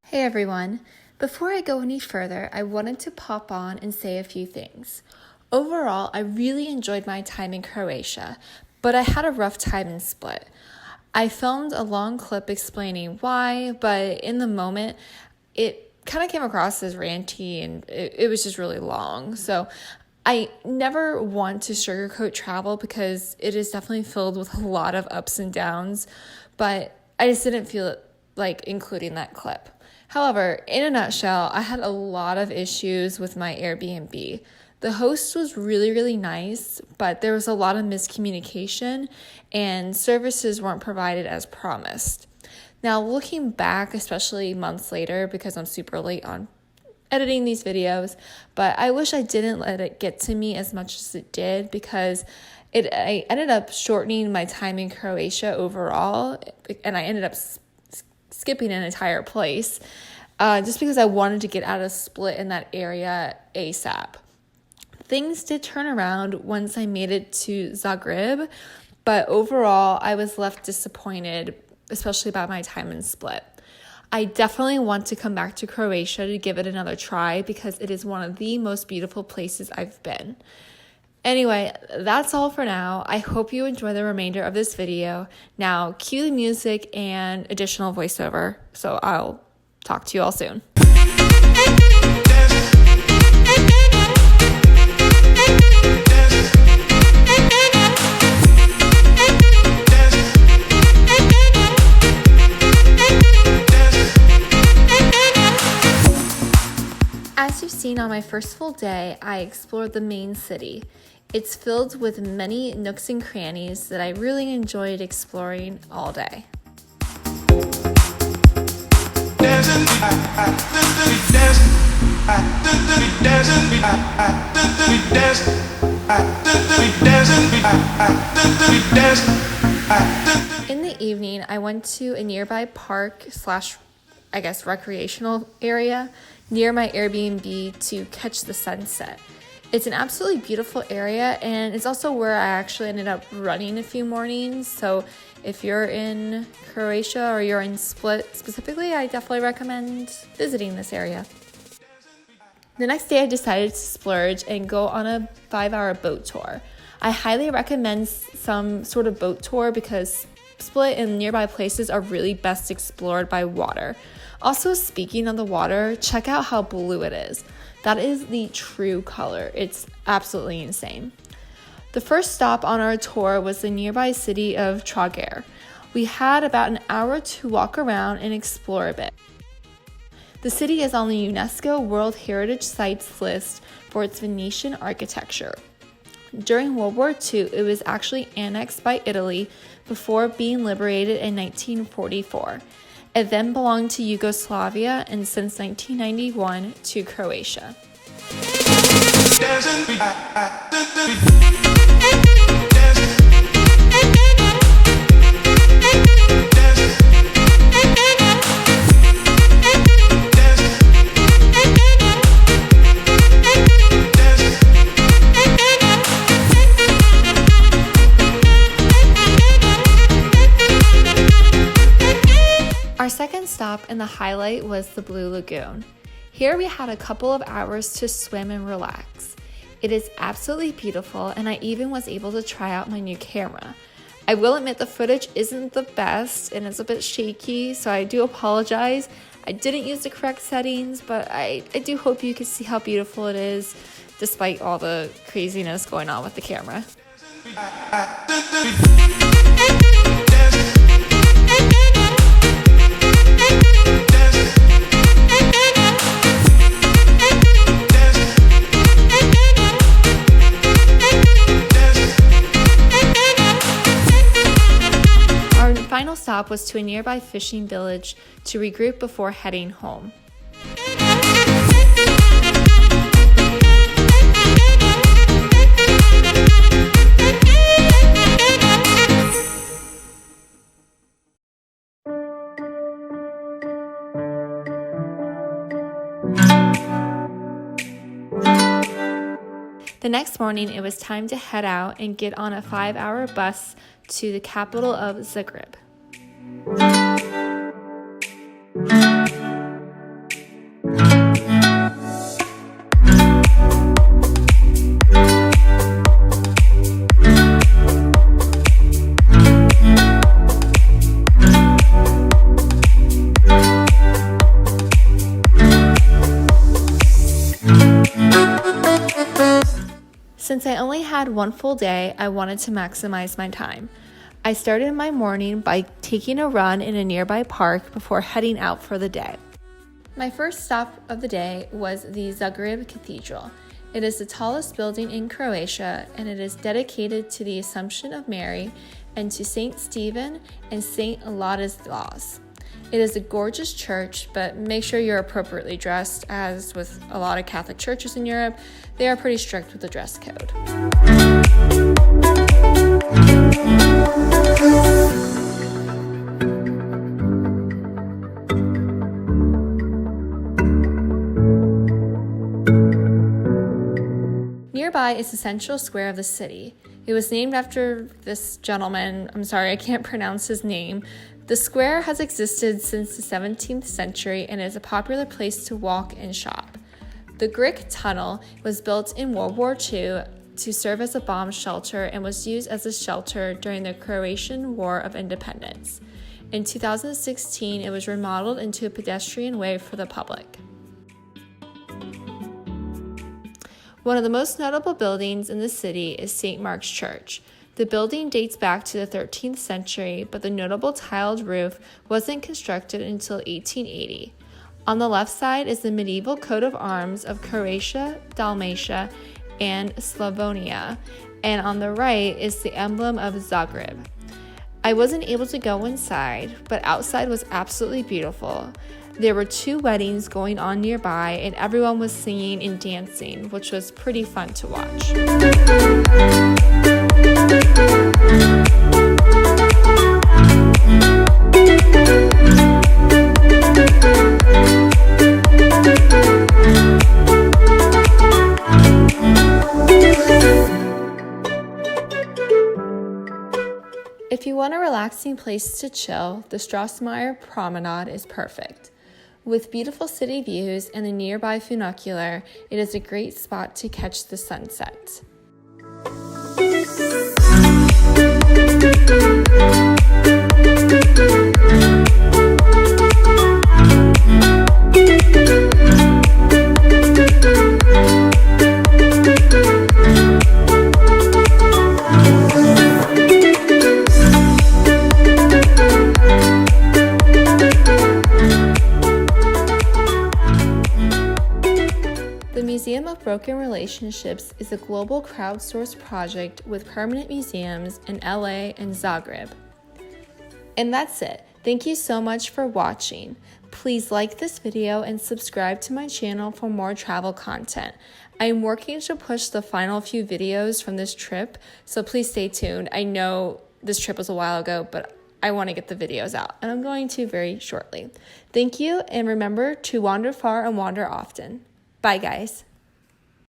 Hey everyone, before I go any further, I wanted to pop on and say a few things. Overall, I really enjoyed my time in Croatia, but I had a rough time in Split. I filmed a long clip explaining why, but in the moment, it kind of came across as ranty and it was just really long. So I never want to sugarcoat travel because it is definitely filled with a lot of ups and downs, but I just didn't feel like including that clip. However, in a nutshell, I had a lot of issues with my Airbnb. The host was really, really nice, but there was a lot of miscommunication and services weren't provided as promised. Now, looking back, especially months later, because I'm super late on editing these videos, but I wish I didn't let it get to me as much as it did because I ended up shortening my time in Croatia overall, and I ended up skipping an entire place just because I wanted to get out of Split in that area ASAP. Things did turn around once I made it to Zagreb, but overall I was left disappointed, especially about my time in Split. I definitely want to come back to Croatia to give it another try because it is one of the most beautiful places I've been. Anyway, that's all for now. I hope you enjoy the remainder of this video. Now, cue the music and additional voiceover, so I'll talk to you all soon. As you've seen on my first full day, I explored the main city. It's filled with many nooks and crannies that I really enjoyed exploring all day. In the evening, I went to a nearby park / recreational area near my Airbnb to catch the sunset. It's an absolutely beautiful area, and it's also where I actually ended up running a few mornings. So if you're in Croatia or you're in Split specifically, I definitely recommend visiting this area. The next day I decided to splurge and go on a 5-hour boat tour. I highly recommend some sort of boat tour because Split and nearby places are really best explored by water. Also, speaking of the water, check out how blue it is. That is the true color. It's absolutely insane. The first stop on our tour was the nearby city of Zagreb. We had about an hour to walk around and explore a bit. The city is on the UNESCO World Heritage Sites list for its Venetian architecture. During World War II, it was actually annexed by Italy before being liberated in 1944. It then belonged to Yugoslavia and since 1991 to Croatia. Our second stop and the highlight was the Blue Lagoon. Here we had a couple of hours to swim and relax. It is absolutely beautiful, and I even was able to try out my new camera. I will admit the footage isn't the best and it's a bit shaky, so I do apologize. I didn't use the correct settings, but I do hope you can see how beautiful it is despite all the craziness going on with the camera. final stop was to a nearby fishing village to regroup before heading home. The next morning, it was time to head out and get on a 5-hour bus to the capital of Zagreb. Since I only had one full day, I wanted to maximize my time. I started my morning by taking a run in a nearby park before heading out for the day. My first stop of the day was the Zagreb Cathedral. It is the tallest building in Croatia, and it is dedicated to the Assumption of Mary and to Saint Stephen and Saint Ladislaus. It is a gorgeous church, but make sure you're appropriately dressed. As with a lot of Catholic churches in Europe, they are pretty strict with the dress code. Nearby is the central square of the city. It was named after this gentleman. I'm sorry, I can't pronounce his name. The square has existed since the 17th century and is a popular place to walk and shop. The Gric Tunnel was built in World War II to serve as a bomb shelter and was used as a shelter during the Croatian War of Independence. In 2016, it was remodeled into a pedestrian way for the public. One of the most notable buildings in the city is St. Mark's Church. The building dates back to the 13th century, but the notable tiled roof wasn't constructed until 1880. On the left side is the medieval coat of arms of Croatia, Dalmatia, and Slavonia, and on the right is the emblem of Zagreb. I wasn't able to go inside, but outside was absolutely beautiful. There were 2 weddings going on nearby, and everyone was singing and dancing, which was pretty fun to watch. If you want a relaxing place to chill, the Strossmayer Promenade is perfect. With beautiful city views and the nearby funicular, it is a great spot to catch the sunset. The Museum of Broken Relationships is a global crowdsourced project with permanent museums in LA and Zagreb. And that's it. Thank you so much for watching. Please like this video and subscribe to my channel for more travel content. I am working to push the final few videos from this trip, so please stay tuned. I know this trip was a while ago, but I want to get the videos out, and I'm going to very shortly. Thank you, and remember to wander far and wander often. Bye, guys.